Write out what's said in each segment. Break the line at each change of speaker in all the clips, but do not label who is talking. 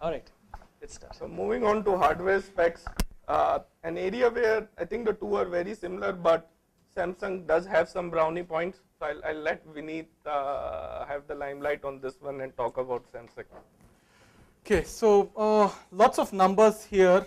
All right, let's start.
So moving on to hardware specs, an area where I think the two are very similar, but Samsung does have some brownie points. So I'll let Vineet have the limelight on this one and talk about Samsung.
Okay, so lots of numbers here.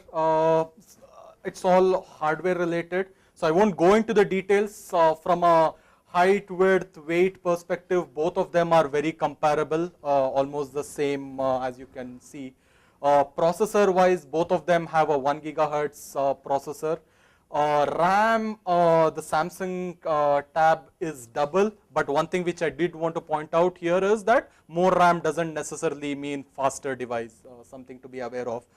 It's all hardware related. So I won't go into the details. From a height, width, weight perspective, both of them are very comparable, almost the same as you can see. Processor wise, both of them have a 1 gigahertz processor. RAM, the Samsung Tab is double, but one thing which I did want to point out here is that more RAM doesn't necessarily mean faster device, something to be aware of.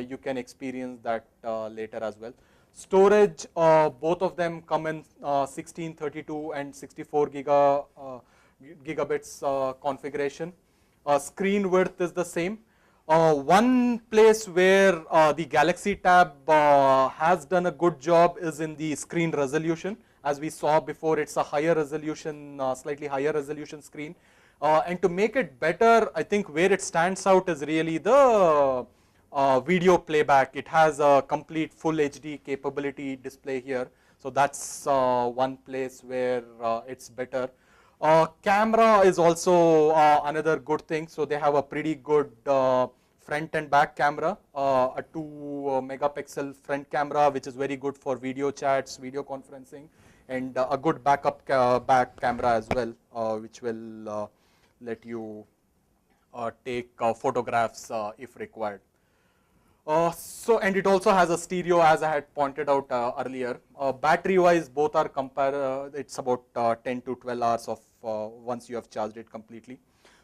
You can experience that later as well. Storage, both of them come in 16, 32 and 64 gigabits configuration. Screen width is the same. One place where the Galaxy Tab has done a good job is in the screen resolution. As we saw before, it's a higher resolution, slightly higher resolution screen. And to make it better, I think where it stands out is really the video playback. It has a complete full HD capability display here. So that's one place where it's better. Camera is also another good thing. So they have a pretty good front and back camera, a 2 megapixel front camera, which is very good for video chats, video conferencing, and a good backup back camera as well, which will let you take photographs if required. And it also has a stereo, as I had pointed out earlier. Battery wise, both are it's about 10 to 12 hours of once you have charged it completely.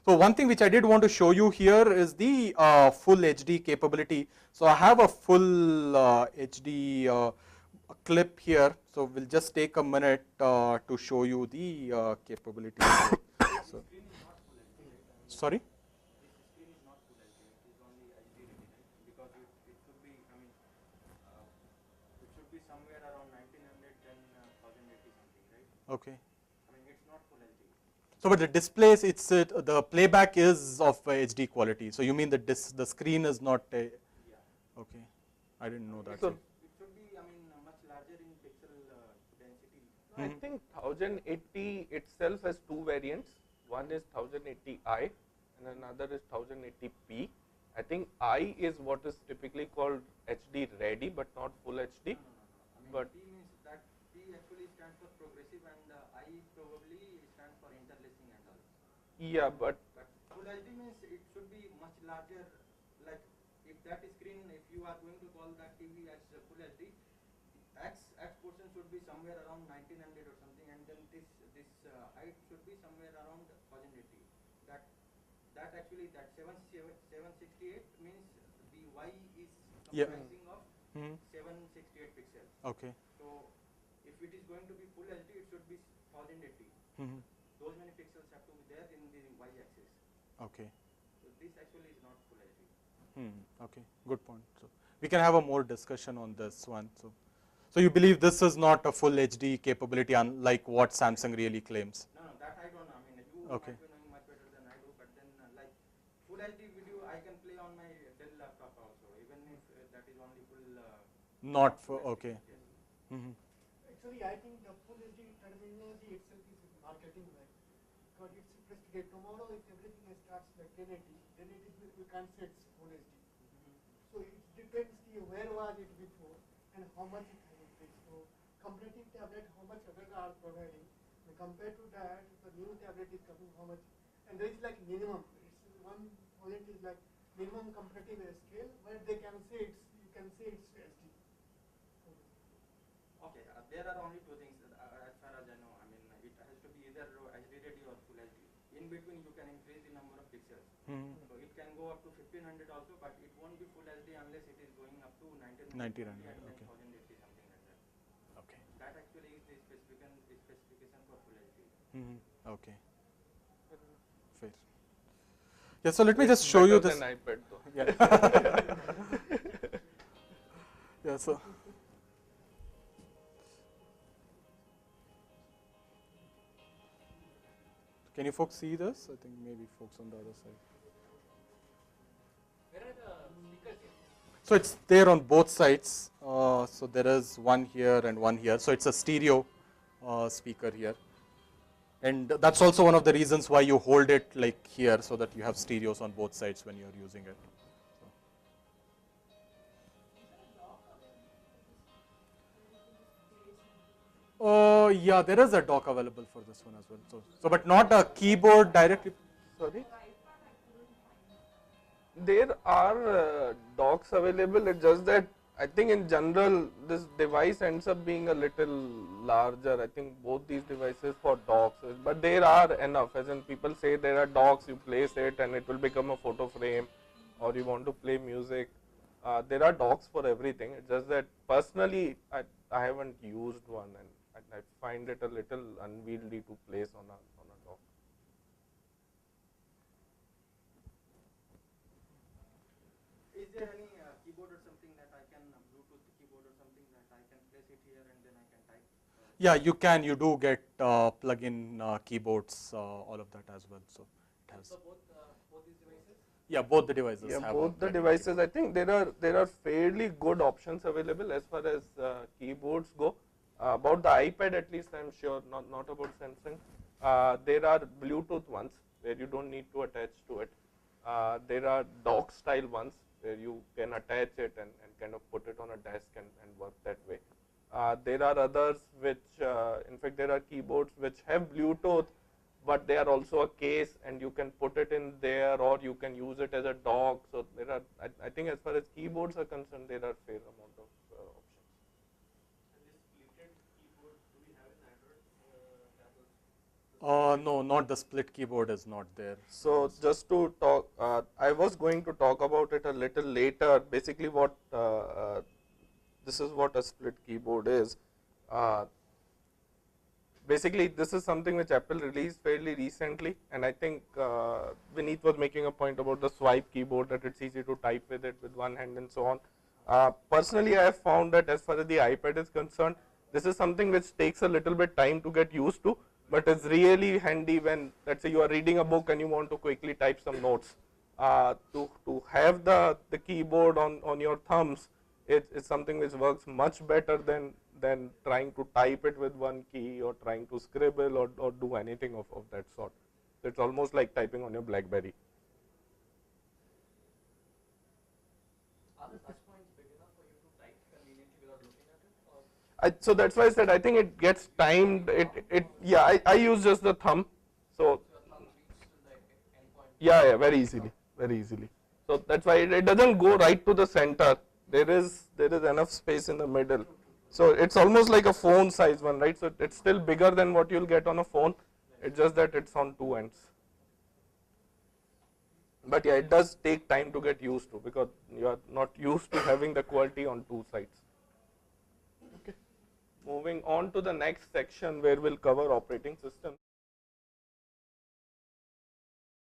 So one thing which I did want to show you here is the full HD capability. So I have a full HD clip here. So we'll just take a minute to show you the capability. So, sorry? Okay.
I mean, it's not full HD.
So, but the displays, the playback is of HD quality. So you mean the screen is not a,
yeah.
Okay, I didn't know that.
So it should be, I mean, much larger in pixel density.
I think 1080 itself has two variants. One is 1080i and another is 1080p. I think I is what is typically called HD ready, but not full HD.
No. I mean,
But
P means that P actually stands for progressive, and I probably stands for interlacing and all.
yeah, but
Full HD means it should be much larger. Like if that screen, if you are going to call that TV as full HD, X portion should be somewhere around 1900 or something, and then this height should be somewhere around 1080. That actually that 768 means the Y is comprising of 768 pixels.
Okay.
So if it is going to be full HD, it should be 1080. Those many pixels have to be there in the Y axis.
Okay.
So this actually is not full HD.
Okay, good point. So we can have a more discussion on this one. So you believe this is not a full HD capability, unlike what Samsung really claims?
No, that I don't know. I mean, you
Okay.
might be knowing much better than I do, but then like full HD video I can play on my Dell laptop also, even if that is only full.
Not for,
HD.
okay.
Yes.
Actually, I think the full HD terminology itself is marketing, right? Because it's supposed tomorrow if everything starts like 1080, then we can't say it's full HD. So it depends where was it before and how much it has increased. So comparative tablet, how much others are providing, and compared to that, the new tablet is coming how much, and there is like minimum. It's one point is like minimum comparative scale where they can say it's you can say it's HD.
Okay, there are only two things as far as I know. I mean, it has to be either HD ready or full HD. In between, you can increase the number of pixels. So it can go up to 1500 also, but it won't be full HD unless it is going up to 1900
1900,
and then
okay.
1080, something like that.
Okay.
That actually is the specification for full HD.
Okay. Fair. Yeah, so let me just show you
better
this.
than iPad though.
Yeah. Yeah, so. Can you folks see this? I think maybe folks on the other side.
Where are the
So it's there on both sides. So there is one here and one here. So it's a stereo speaker here. And that's also one of the reasons why you hold it like here, so that you have stereos on both sides when you're using it. Yeah, there is a dock available for this one as well. So but not a keyboard directly.
Sorry? There are docks available. It's just that I think in general this device ends up being a little larger. I think both these devices for docks, but there are enough. As in, people say there are docks, you place it and it will become a photo frame, or you want to play music. There are docks for everything. It's just that personally I haven't used one, and I find it a little unwieldy to place on a dock.
Is there any keyboard or something that I can Bluetooth keyboard or something that I can place it here and then I can type?
Yeah, you can. You do get plug-in keyboards, all of that as well. So it has.
So both these devices?
Yeah, both the devices.
Yeah,
have
both the
plug-in
devices. I think there are fairly good options available as far as keyboards go. About the iPad, at least I'm sure, not about Samsung. There are Bluetooth ones where you don't need to attach to it. There are dock style ones where you can attach it and kind of put it on a desk and work that way. There are others which, in fact, there are keyboards which have Bluetooth, but they are also a case, and you can put it in there, or you can use it as a dock. So there are, I think, as far as keyboards are concerned, there are fair amount of options.
No, not the split keyboard is not there.
So just to talk, I was going to talk about it a little later. Basically, what this is what a split keyboard is. Basically, this is something which Apple released fairly recently, and I think Vineet was making a point about the swipe keyboard, that it's easy to type with it with one hand and so on. Personally, I have found that as far as the iPad is concerned, this is something which takes a little bit time to get used to, but it's really handy when, let's say, you are reading a book and you want to quickly type some notes. To have the keyboard on your thumbs, it's something which works much better than trying to type it with one key, or trying to scribble or do anything of that sort. So it's almost like typing on your BlackBerry.
Are the touch points big enough for you to type conveniently without looking at it?
So that's why I said I think it gets timed. Yeah, I use just the thumb. So
Your thumb reaches to the endpoint.
yeah, very easily. So that's why it doesn't go right to the center. There is enough space in the middle. So it's almost like a phone size one, right? So it's still bigger than what you'll get on a phone. It's just that it's on two ends. But yeah, it does take time to get used to, because you are not used to having the quality on two sides. Okay. Moving on to the next section where we'll cover operating system.